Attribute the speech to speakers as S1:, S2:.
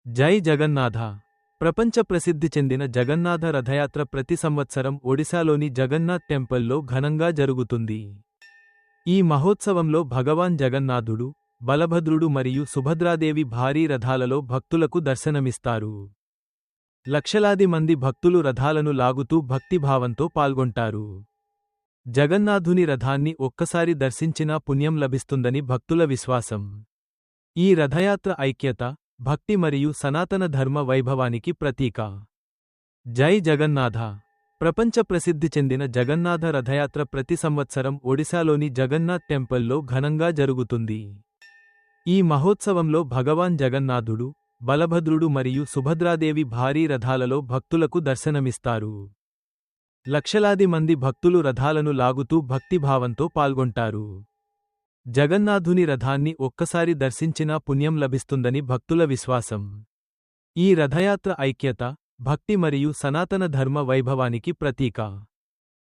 S1: జై జగన్నాథ. ప్రపంచ ప్రసిద్ధి చెందిన జగన్నాథ రథయాత్ర ప్రతి సంవత్సరం ఒడిశాలోని జగన్నాథ్ టెంపుల్లో ఘనంగా జరుగుతుంది. ఈ మహోత్సవంలో భగవాన్ జగన్నాథుడు, బలభద్రుడు మరియు సుభద్రాదేవి భారీ రథాలలో భక్తులకు దర్శనమిస్తారు. లక్షలాది మంది భక్తులు రథాలను లాగుతూ భక్తిభావంతో పాల్గొంటారు. జగన్నాథుని రథాన్ని ఒక్కసారి దర్శించినా పుణ్యం లభిస్తుందని భక్తుల విశ్వాసం. ఈ రథయాత్ర ఐక్యత, భక్తి మరియు సనాతన ధర్మ వైభవానికి ప్రతీక. జై జగన్నాథ. ప్రపంచ ప్రసిద్ధి చెందిన జగన్నాథ రథయాత్ర ప్రతి సంవత్సరం ఒడిశాలోని జగన్నాథ్ టెంపుల్లో ఘనంగా జరుగుతుంది. ఈ మహోత్సవంలో భగవాన్ జగన్నాథుడు, బలభద్రుడు మరియు సుభద్రాదేవి భారీ రథాలలో భక్తులకు దర్శనమిస్తారు. లక్షలాది మంది భక్తులు రథాలను లాగుతూ భక్తిభావంతో పాల్గొంటారు. జగన్నాథుని రథాన్ని ఒక్కసారి దర్శించినా పుణ్యం లభిస్తుందని భక్తుల విశ్వాసం. ఈ రథయాత్ర ఐక్యత, భక్తి మరియు సనాతన ధర్మ వైభవానికి ప్రతీక.